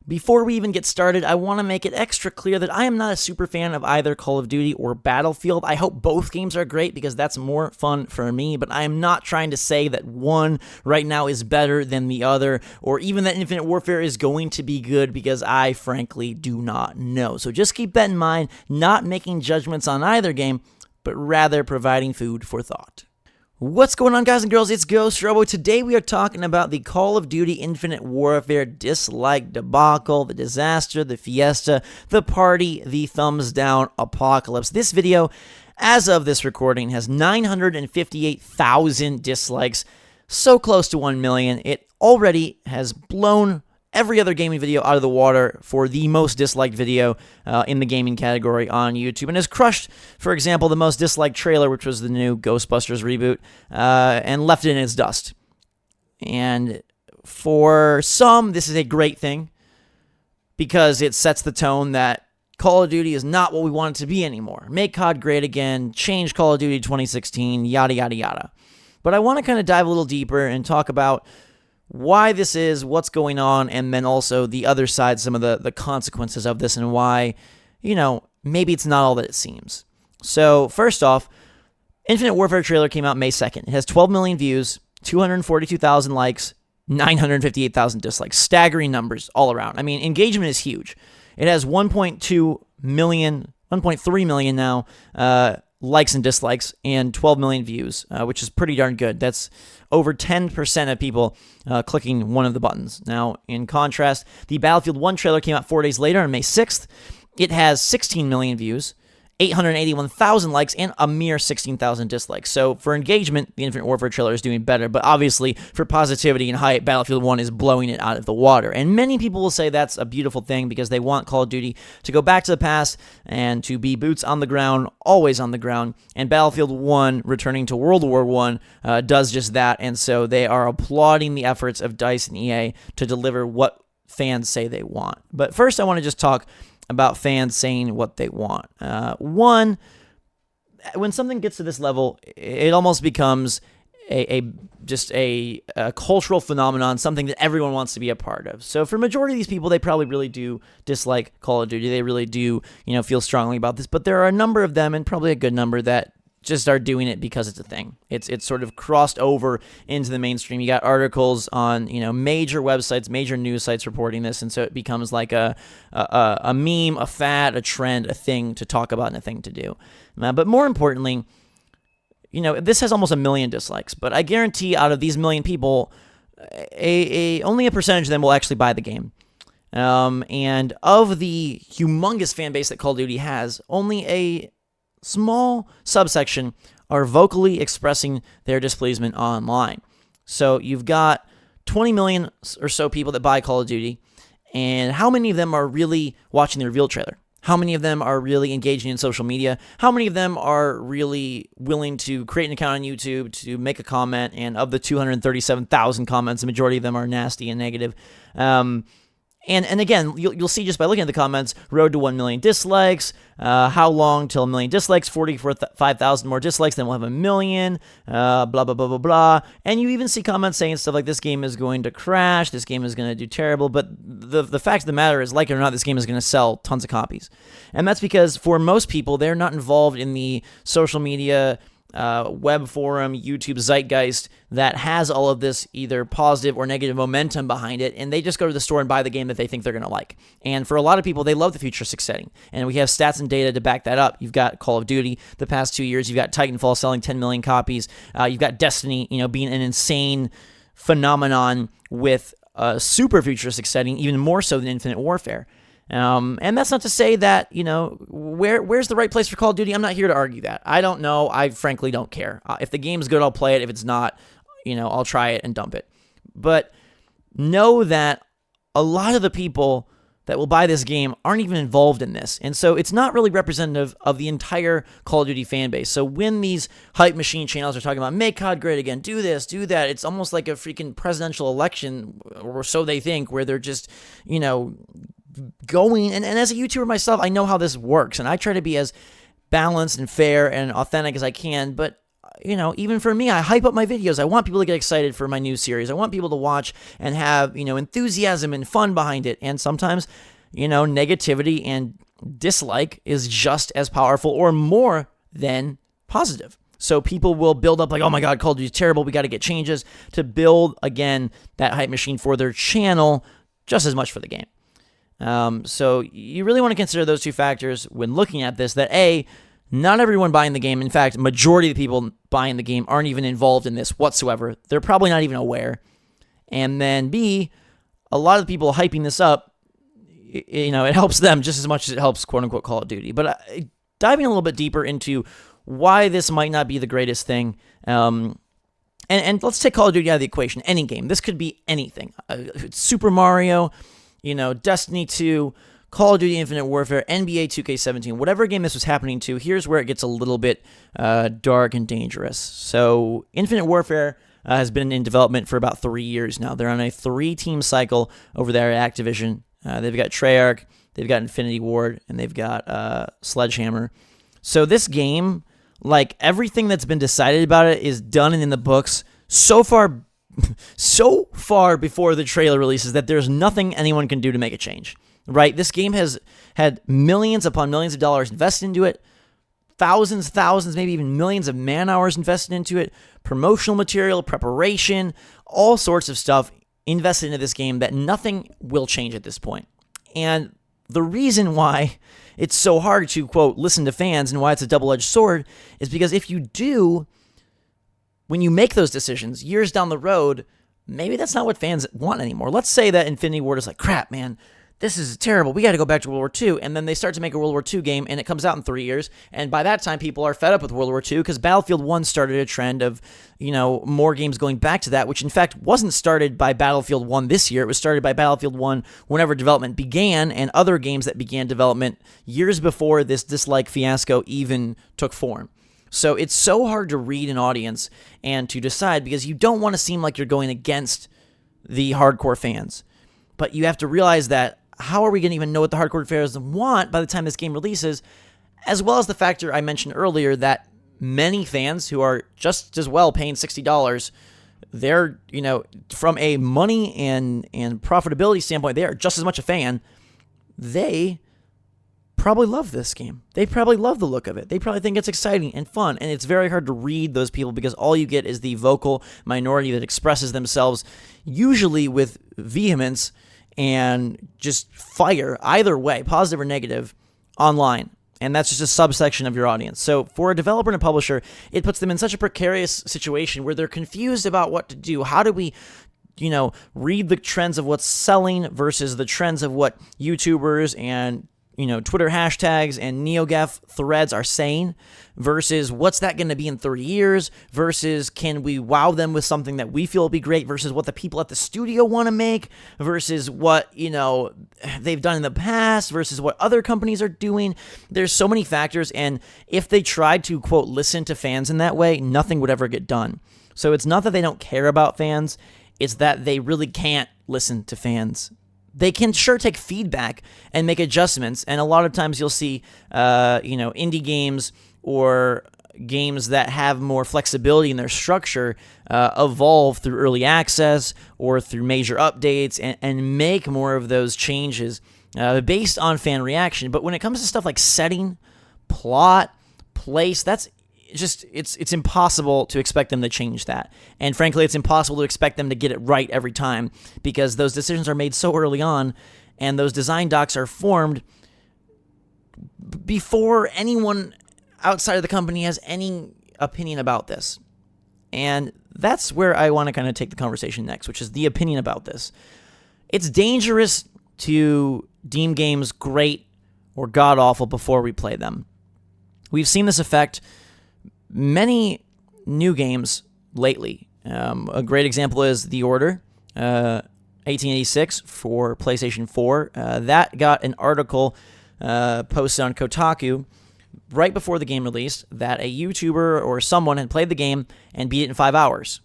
Before we even get started, I want to make it extra clear that I am not a super fan of either Call of Duty or Battlefield. I hope both games are great because that's more fun for me, but I am not trying to say that one right now is better than the other, or even that Infinite Warfare is going to be good, because I frankly do not know. So just keep that in mind, not making judgments on either game, but rather providing food for thought. What's going on, guys and girls? It's Ghost Robo. Today we are talking about the Call of Duty Infinite Warfare dislike debacle, the disaster, the fiesta, the party, the thumbs down apocalypse. This video, as of this recording, has 958,000 dislikes, so close to 1 million. It already has blown every other gaming video out of the water for the most disliked video in the gaming category on YouTube, and has crushed, for example, the most disliked trailer, which was the new Ghostbusters reboot, and left it in its dust. And for some, this is a great thing, because it sets the tone that Call of Duty is not what we want it to be anymore. Make COD great again, change Call of Duty 2016, yada, yada, yada. But I want to kind of dive a little deeper and talk about why this is, what's going on, and then also the other side, some of the consequences of this, and why, maybe it's not all that it seems. So, first off, Infinite Warfare trailer came out May 2nd. It has 12 million views, 242,000 likes, 958,000 dislikes. Staggering numbers all around. I mean, engagement is huge. It has 1.2 million, 1.3 million now, likes and dislikes, and 12 million views, which is pretty darn good. That's over 10% of people clicking one of the buttons. Now, in contrast, the Battlefield 1 trailer came out 4 days later on May 6th. It has 16 million views, 881,000 likes, and a mere 16,000 dislikes. So for engagement, the Infinite Warfare trailer is doing better, but obviously for positivity and hype, Battlefield 1 is blowing it out of the water. And many people will say that's a beautiful thing, because they want Call of Duty to go back to the past and to be boots on the ground, always on the ground. And Battlefield 1, returning to World War I, does just that. And so they are applauding the efforts of DICE and EA to deliver what fans say they want. But first, I want to just talk about fans saying what they want. One, when something gets to this level, it almost becomes just a cultural phenomenon, something that everyone wants to be a part of. So for majority of these people, they probably really do dislike Call of Duty. They really do, feel strongly about this. But there are a number of them, and probably a good number, that just are doing it because it's a thing. It's sort of crossed over into the mainstream. You got articles on major websites, major news sites reporting this, and so it becomes like a meme, a fad, a trend, a thing to talk about and a thing to do. But more importantly, this has almost 1 million dislikes, but I guarantee out of these 1 million people, only a percentage of them will actually buy the game. And of the humongous fan base that Call of Duty has, only a small subsection are vocally expressing their displeasure online. So you've got 20 million or so people that buy Call of Duty, and how many of them are really watching the reveal trailer? How many of them are really engaging in social media? How many of them are really willing to create an account on YouTube to make a comment? And of the 237,000 comments, the majority of them are nasty and negative. And again, you'll see just by looking at the comments, road to 1 million dislikes, how long till 1 million dislikes, 45,000 more dislikes, then we'll have 1 million, blah, blah, blah, blah, blah. And you even see comments saying stuff like, this game is going to crash, this game is going to do terrible, but the fact of the matter is, like it or not, this game is going to sell tons of copies. And that's because for most people, they're not involved in the social media web forum, YouTube zeitgeist that has all of this either positive or negative momentum behind it, and they just go to the store and buy the game that they think they're going to like. And for a lot of people, they love the futuristic setting, and we have stats and data to back that up. You've got Call of Duty the past 2 years, you've got Titanfall selling 10 million copies, you've got Destiny, being an insane phenomenon with a super futuristic setting, even more so than Infinite Warfare. And that's not to say that, where's the right place for Call of Duty? I'm not here to argue that. I don't know. I frankly don't care. If the game's good, I'll play it. If it's not, I'll try it and dump it. But know that a lot of the people that will buy this game aren't even involved in this. And so it's not really representative of the entire Call of Duty fan base. So when these hype machine channels are talking about, make COD great again, do this, do that, it's almost like a freaking presidential election, or so they think, where they're just, going, and as a YouTuber myself, I know how this works, and I try to be as balanced and fair and authentic as I can, but even for me, I hype up my videos. I want people to get excited for my new series. I want people to watch and have, enthusiasm and fun behind it. And sometimes, negativity and dislike is just as powerful or more than positive. So people will build up like, oh my God, Call of Duty is terrible. We got to get changes to build, again, that hype machine for their channel just as much for the game. So you really want to consider those two factors when looking at this, that A, not everyone buying the game, in fact, majority of the people buying the game aren't even involved in this whatsoever. They're probably not even aware. And then B, a lot of the people hyping this up, it helps them just as much as it helps quote-unquote Call of Duty. But diving a little bit deeper into why this might not be the greatest thing, and let's take Call of Duty out of the equation. Any game. This could be anything. Super Mario, Destiny 2, Call of Duty Infinite Warfare, NBA 2K17, whatever game this was happening to, here's where it gets a little bit dark and dangerous. So Infinite Warfare has been in development for about 3 years now. They're on a 3-team cycle over there at Activision. They've got Treyarch, they've got Infinity Ward, and they've got Sledgehammer. So this game, like everything that's been decided about it, is done and in the books so far before the trailer releases that there's nothing anyone can do to make a change. Right? This game has had millions upon millions of dollars invested into it, thousands, maybe even millions of man-hours invested into it, promotional material, preparation, all sorts of stuff invested into this game that nothing will change at this point. And the reason why it's so hard to, quote, listen to fans and why it's a double-edged sword is because if you do, when you make those decisions years down the road, maybe that's not what fans want anymore. Let's say that Infinity Ward is like, crap, man, this is terrible. We got to go back to World War II. And then they start to make a World War II game, and it comes out in 3 years. And by that time, people are fed up with World War II because Battlefield 1 started a trend of, more games going back to that, which in fact wasn't started by Battlefield 1 this year. It was started by Battlefield 1 whenever development began, and other games that began development years before this Dislike fiasco even took form. So it's so hard to read an audience and to decide because you don't want to seem like you're going against the hardcore fans. But you have to realize that how are we going to even know what the hardcore fans want by the time this game releases, as well as the factor I mentioned earlier that many fans who are just as well paying $60, they're, from a money and profitability standpoint, they are just as much a fan. They probably love this game. They probably love the look of it. They probably think it's exciting and fun, and it's very hard to read those people because all you get is the vocal minority that expresses themselves usually with vehemence and just fire either way, positive or negative, online. And that's just a subsection of your audience. So for a developer and a publisher, it puts them in such a precarious situation where they're confused about what to do. How do we, read the trends of what's selling versus the trends of what YouTubers and Twitter hashtags and NeoGAF threads are saying versus what's that going to be in 30 years versus can we wow them with something that we feel will be great versus what the people at the studio want to make versus what, they've done in the past versus what other companies are doing. There's so many factors, and if they tried to, quote, listen to fans in that way, nothing would ever get done. So it's not that they don't care about fans, it's that they really can't listen to fans. They can sure take feedback and make adjustments, and a lot of times you'll see, indie games or games that have more flexibility in their structure evolve through early access or through major updates and make more of those changes based on fan reaction. But when it comes to stuff like setting, plot, place, that's just it's impossible to expect them to change that. And frankly, it's impossible to expect them to get it right every time because those decisions are made so early on and those design docs are formed before anyone outside of the company has any opinion about this. And that's where I want to kind of take the conversation next, which is the opinion about this. It's dangerous to deem games great or god-awful before we play them. We've seen this effect many new games lately. A great example is The Order, 1886 for PlayStation 4. That got an article posted on Kotaku right before the game released that a YouTuber or someone had played the game and beat it in 5 hours.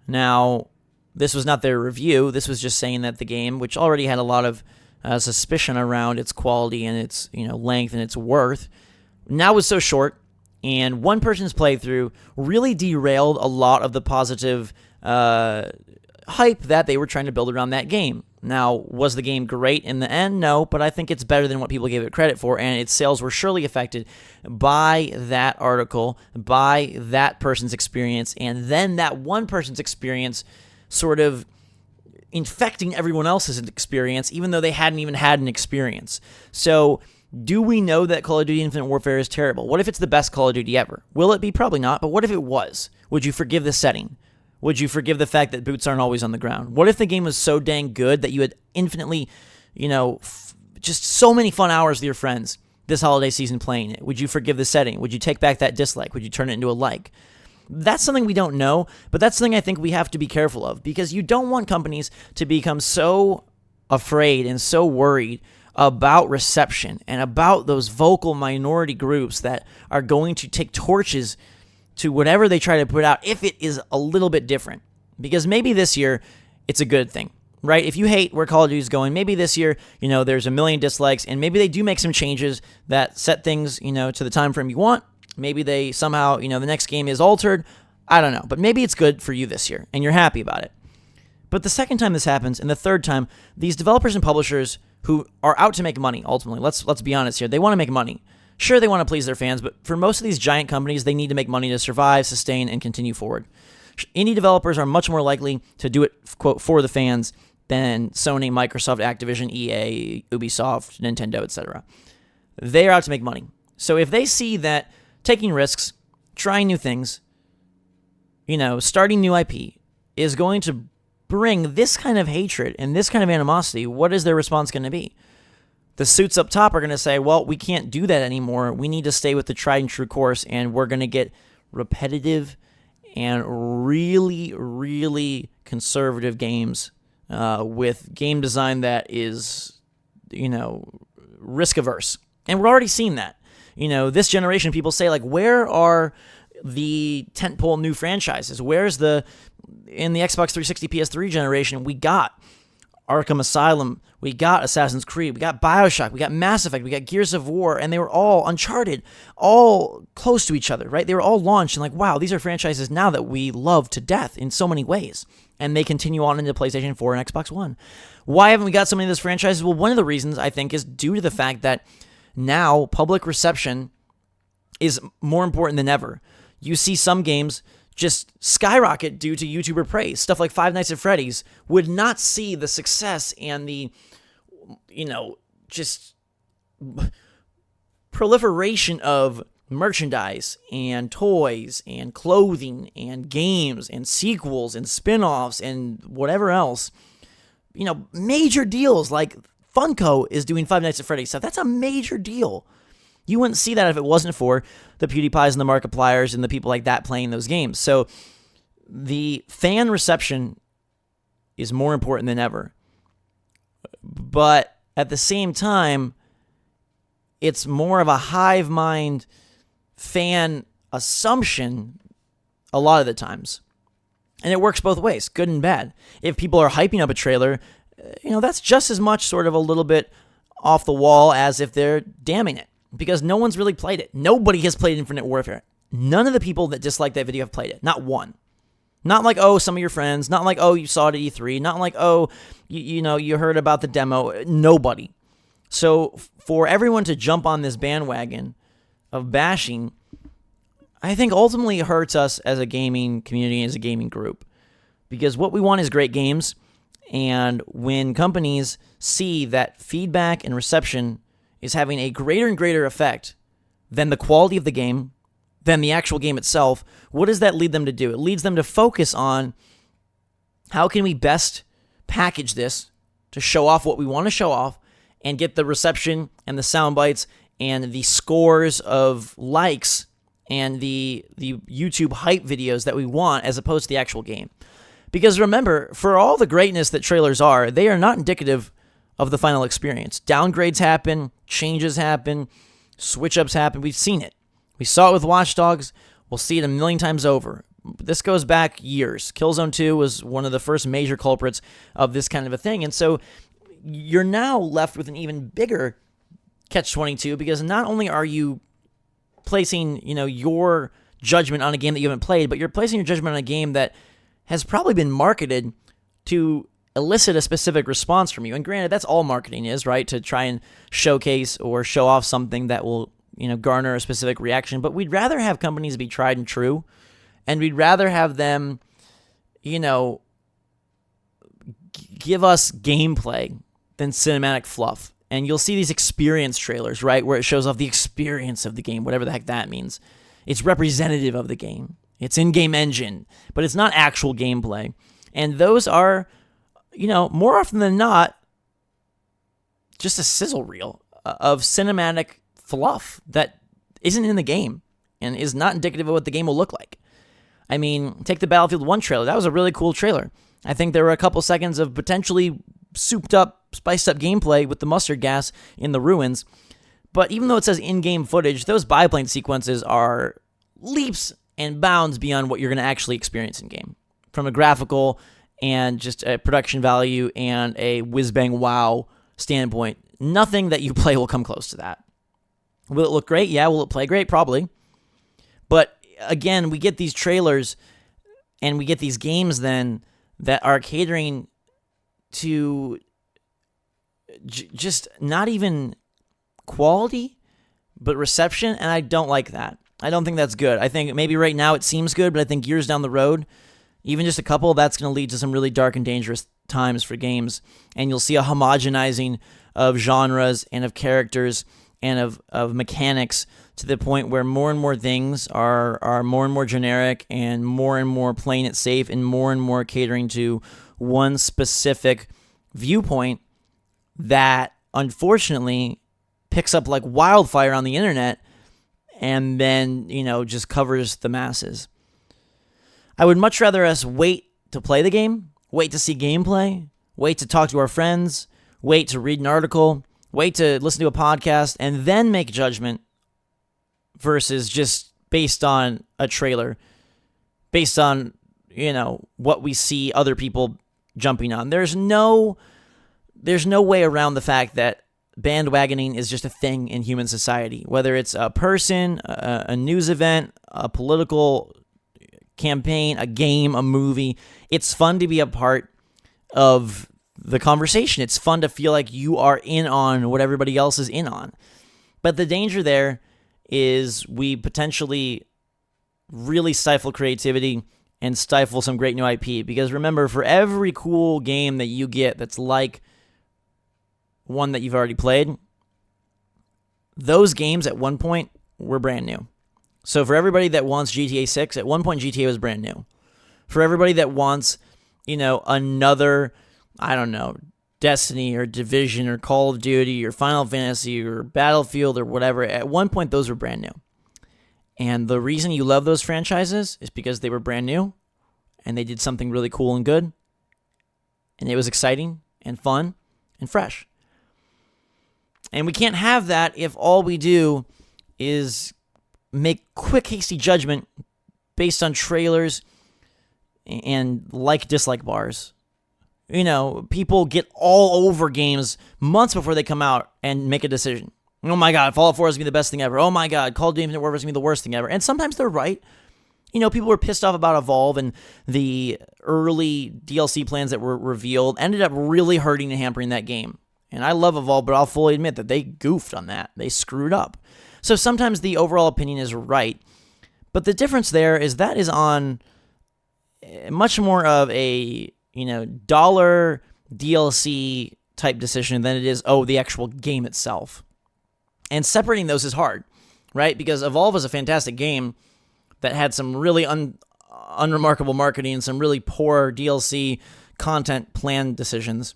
Now, this was not their review. This was just saying that the game, which already had a lot of suspicion around its quality and its length and its worth, now was so short And one person's playthrough really derailed a lot of the positive hype that they were trying to build around that game. Now, was the game great in the end? No, but I think it's better than what people gave it credit for, and its sales were surely affected by that article, by that person's experience, and then that one person's experience sort of infecting everyone else's experience, even though they hadn't even had an experience. So, do we know that Call of Duty Infinite Warfare is terrible? What if it's the best Call of Duty ever? Will it be? Probably not, but what if it was? Would you forgive the setting? Would you forgive the fact that boots aren't always on the ground? What if the game was so dang good that you had infinitely, just so many fun hours with your friends this holiday season playing it? Would you forgive the setting? Would you take back that dislike? Would you turn it into a like? That's something we don't know, but that's something I think we have to be careful of, because you don't want companies to become so afraid and so worried about reception and about those vocal minority groups that are going to take torches to whatever they try to put out if it is a little bit different. Because maybe this year it's a good thing, right? If you hate where Call of Duty is going, maybe this year, there's 1 million dislikes, and maybe they do make some changes that set things, to the time frame you want. Maybe they somehow, the next game is altered. I don't know. But maybe it's good for you this year, and you're happy about it. But the second time this happens, and the third time, these developers and publishers who are out to make money, ultimately, let's be honest here, they want to make money. Sure, they want to please their fans, but for most of these giant companies, they need to make money to survive, sustain, and continue forward. Indie developers are much more likely to do it, quote, for the fans than Sony, Microsoft, Activision, EA, Ubisoft, Nintendo, etc. They are out to make money. So if they see that taking risks, trying new things, starting new IP is going to bring this kind of hatred and this kind of animosity, what is their response going to be? The suits up top are going to say, well, we can't do that anymore. We need to stay with the tried and true course, and we're going to get repetitive and really, really conservative games with game design that is, risk averse. And we're already seeing that. This generation, people say, where are the tentpole new franchises? Where's in the Xbox 360 PS3 generation, we got Arkham Asylum, we got Assassin's Creed, we got Bioshock, we got Mass Effect, we got Gears of War, and they were all Uncharted, all close to each other, right? They were all launched, and wow, these are franchises now that we love to death in so many ways, and they continue on into PlayStation 4 and Xbox One. Why haven't we got so many of those franchises? Well, one of the reasons, I think, is due to the fact that now public reception is more important than ever. You see some games just skyrocket due to YouTuber praise. Stuff like Five Nights at Freddy's would not see the success and the, just proliferation of merchandise and toys and clothing and games and sequels and spin-offs and whatever else. Major deals like Funko is doing Five Nights at Freddy's stuff. That's a major deal. You wouldn't see that if it wasn't for the PewDiePies and the Markipliers and the people like that playing those games. So the fan reception is more important than ever. But at the same time, it's more of a hive mind fan assumption a lot of the times. And it works both ways, good and bad. If people are hyping up a trailer, that's just as much sort of a little bit off the wall as if they're damning it. Because no one's really played it. Nobody has played Infinite Warfare. None of the people that dislike that video have played it. Not one. Not like, some of your friends. Not like, you saw it at E3. Not like, you heard about the demo. Nobody. So for everyone to jump on this bandwagon of bashing, I think ultimately hurts us as a gaming community, as a gaming group. Because what we want is great games. And when companies see that feedback and reception is having a greater and greater effect than the quality of the game, than the actual game itself, what does that lead them to do? It leads them to focus on how can we best package this to show off what we want to show off and get the reception and the sound bites and the scores of likes and the YouTube hype videos that we want as opposed to the actual game. Because remember, for all the greatness that trailers are, they are not indicative of the final experience. Downgrades happen, changes happen, switch-ups happen. We've seen it. We saw it with Watch Dogs. We'll see it a million times over. This goes back years. Killzone 2 was one of the first major culprits of this kind of a thing. And so you're now left with an even bigger catch-22 because not only are you placing, your judgment on a game that you haven't played, but you're placing your judgment on a game that has probably been marketed to elicit a specific response from you. And granted, that's all marketing is, right? To try and showcase or show off something that will, garner a specific reaction. But we'd rather have companies be tried and true, and we'd rather have them, give us gameplay than cinematic fluff. And you'll see these experience trailers, right, where it shows off the experience of the game, whatever the heck that means. It's representative of the game. It's in-game engine, but it's not actual gameplay. And those are, more often than not, just a sizzle reel of cinematic fluff that isn't in the game and is not indicative of what the game will look like. I mean, take the Battlefield 1 trailer. That was a really cool trailer. I think there were a couple seconds of potentially souped up, spiced up gameplay with the mustard gas in the ruins. But even though it says in-game footage, those biplane sequences are leaps and bounds beyond what you're going to actually experience in-game. From a graphical and just a production value and a whiz-bang wow standpoint, nothing that you play will come close to that. Will it look great? Yeah. Will it play great? Probably. But again, we get these trailers and we get these games then that are catering to just not even quality, but reception, and I don't like that. I don't think that's good. I think maybe right now it seems good, but I think years down the road, even just a couple, that's going to lead to some really dark and dangerous times for games, and you'll see a homogenizing of genres and of characters and of mechanics to the point where more and more things are more and more generic and more playing it safe and more catering to one specific viewpoint that unfortunately picks up like wildfire on the internet and then, just covers the masses. I would much rather us wait to play the game, wait to see gameplay, wait to talk to our friends, wait to read an article, wait to listen to a podcast, and then make judgment versus just based on a trailer, based on, what we see other people jumping on. There's no way around the fact that bandwagoning is just a thing in human society, whether it's a person, a news event, a political campaign, a game, a movie. It's fun to be a part of the conversation. It's fun to feel like you are in on what everybody else is in on. But the danger there is we potentially really stifle creativity and stifle some great new IP. Because remember, for every cool game that you get that's like one that you've already played, those games at one point were brand new. So for everybody that wants GTA 6, at one point GTA was brand new. For everybody that wants, another, Destiny or Division or Call of Duty or Final Fantasy or Battlefield or whatever, at one point those were brand new. And the reason you love those franchises is because they were brand new and they did something really cool and good. And it was exciting and fun and fresh. And we can't have that if all we do is make quick, hasty judgment based on trailers and like-dislike bars. People get all over games months before they come out and make a decision. Oh my God, Fallout 4 is going to be the best thing ever. Oh my God, Call of Duty Infinite Warfare is going to be the worst thing ever. And sometimes they're right. People were pissed off about Evolve, and the early DLC plans that were revealed ended up really hurting and hampering that game. And I love Evolve, but I'll fully admit that they goofed on that. They screwed up. So sometimes the overall opinion is right. But the difference there is that is on much more of a, dollar DLC type decision than it is, the actual game itself. And separating those is hard, right? Because Evolve is a fantastic game that had some really unremarkable marketing and some really poor DLC content plan decisions.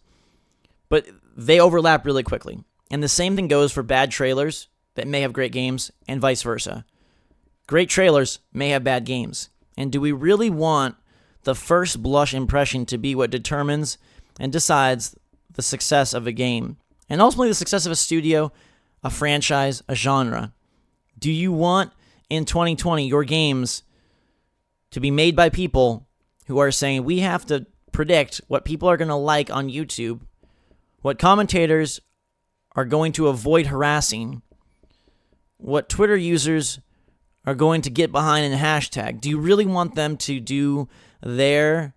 But they overlap really quickly. And the same thing goes for bad trailers that may have great games and vice versa. Great trailers may have bad games. And do we really want the first blush impression to be what determines and decides the success of a game? And ultimately the success of a studio, a franchise, a genre. Do you want in 2020 your games to be made by people who are saying we have to predict what people are going to like on YouTube, what commentators are going to avoid harassing, what Twitter users are going to get behind a hashtag? Do you really want them to do their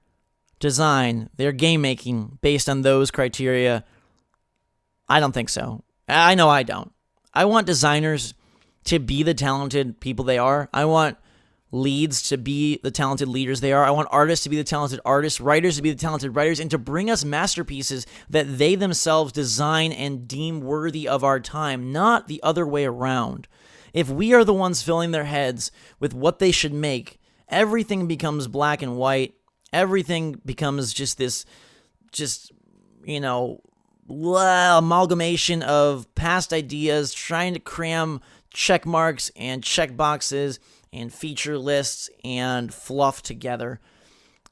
design, their game making based on those criteria? I don't think so. I know I don't. I want designers to be the talented people they are. I want leads to be the talented leaders they are. I want artists to be the talented artists, writers to be the talented writers, and to bring us masterpieces that they themselves design and deem worthy of our time, not the other way around. If we are the ones filling their heads with what they should make, everything becomes black and white. Everything becomes just this, amalgamation of past ideas, trying to cram check marks and check boxes and feature lists and fluff together.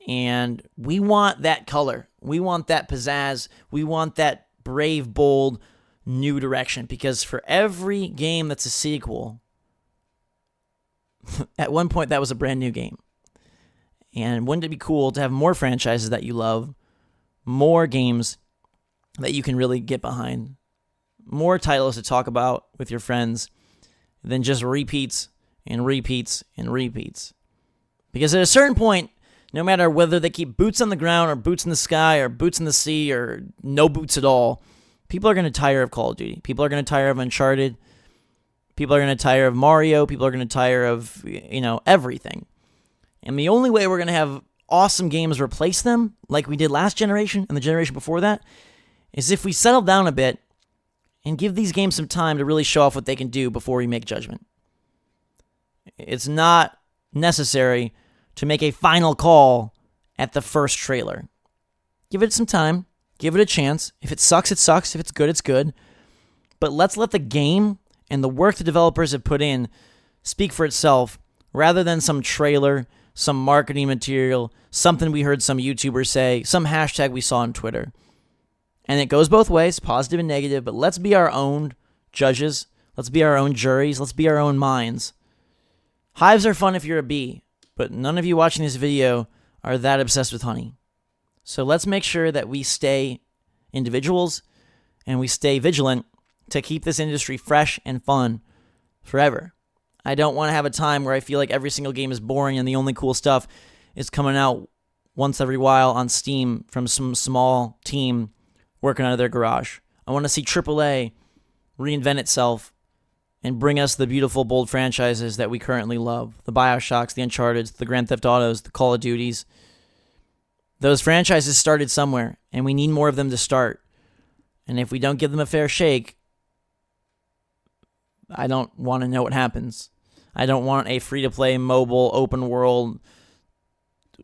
And we want that color. We want that pizzazz. We want that brave, bold, new direction. Because for every game that's a sequel, at one point that was a brand new game. And wouldn't it be cool to have more franchises that you love, more games that you can really get behind, more titles to talk about with your friends than just repeats and repeats and repeats? Because at a certain point, no matter whether they keep boots on the ground or boots in the sky or boots in the sea or no boots at all, people are going to tire of Call of Duty. People are going to tire of Uncharted. People are going to tire of Mario. People are going to tire of, everything. And the only way we're going to have awesome games replace them, like we did last generation and the generation before that, is if we settle down a bit and give these games some time to really show off what they can do before we make judgment. It's not necessary to make a final call at the first trailer. Give it some time. Give it a chance. If it sucks, it sucks. If it's good, it's good. But let's let the game and the work the developers have put in speak for itself, rather than some trailer, some marketing material, something we heard some YouTubers say, some hashtag we saw on Twitter. And it goes both ways, positive and negative, but let's be our own judges. Let's be our own juries. Let's be our own minds. Hives are fun if you're a bee, but none of you watching this video are that obsessed with honey. So let's make sure that we stay individuals and we stay vigilant to keep this industry fresh and fun forever. I don't want to have a time where I feel like every single game is boring and the only cool stuff is coming out once every while on Steam from some small team working out of their garage. I want to see AAA reinvent itself and bring us the beautiful, bold franchises that we currently love. The BioShocks, the Uncharteds, the Grand Theft Autos, the Call of Duties. Those franchises started somewhere, and we need more of them to start. And if we don't give them a fair shake, I don't want to know what happens. I don't want a free-to-play, mobile, open-world,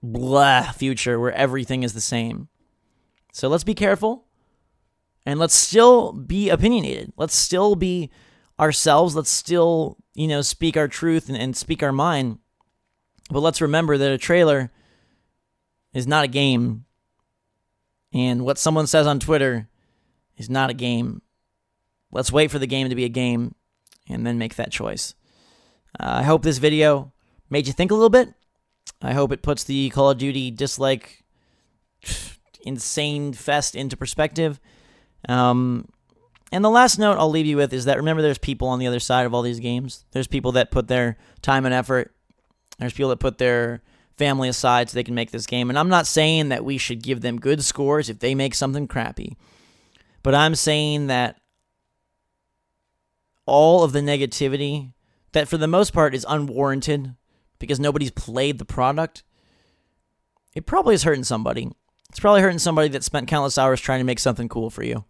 blah future where everything is the same. So let's be careful, and let's still be opinionated. Let's still be ourselves. Let's still, speak our truth and speak our mind. But let's remember that a trailer is not a game, and what someone says on Twitter is not a game. Let's wait for the game to be a game and then make that choice. I hope this video made you think a little bit. I hope it puts the Call of Duty Dislike insane fest into perspective. And the last note I'll leave you with is that remember there's people on the other side of all these games. There's people that put their time and effort. There's people that put their family aside so they can make this game. And I'm not saying that we should give them good scores if they make something crappy. But I'm saying that all of the negativity that for the most part is unwarranted because nobody's played the product, it probably is hurting somebody. It's probably hurting somebody that spent countless hours trying to make something cool for you.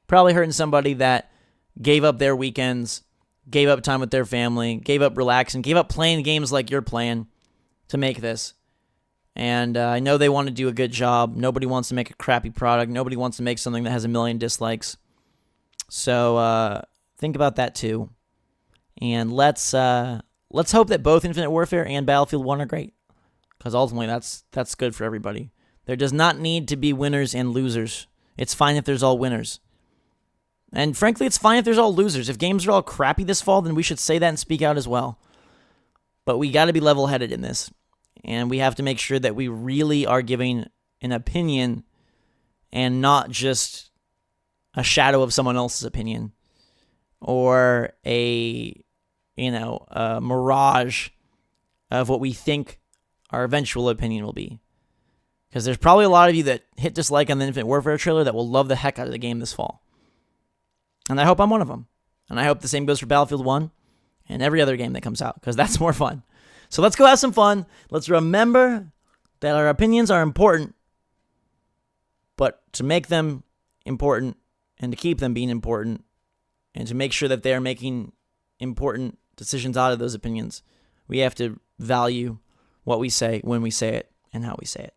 Probably hurting somebody that gave up their weekends, gave up time with their family, gave up relaxing, gave up playing games like you're playing to make this. And I know they want to do a good job. Nobody wants to make a crappy product. Nobody wants to make something that has 1 million dislikes. So think about that too. And let's hope that both Infinite Warfare and Battlefield 1 are great. Because ultimately that's good for everybody. There does not need to be winners and losers. It's fine if there's all winners. And frankly, it's fine if there's all losers. If games are all crappy this fall, then we should say that and speak out as well. But we got to be level-headed in this. And we have to make sure that we really are giving an opinion and not just a shadow of someone else's opinion or a mirage of what we think our eventual opinion will be. Because there's probably a lot of you that hit dislike on the Infinite Warfare trailer that will love the heck out of the game this fall. And I hope I'm one of them. And I hope the same goes for Battlefield 1 and every other game that comes out, because that's more fun. So let's go have some fun. Let's remember that our opinions are important, but to make them important and to keep them being important and to make sure that they are making important decisions out of those opinions, we have to value what we say, when we say it, and how we say it.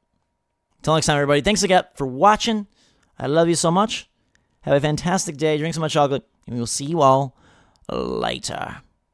Until next time, everybody, thanks again for watching. I love you so much. Have a fantastic day. Drink so much chocolate, and we will see you all later.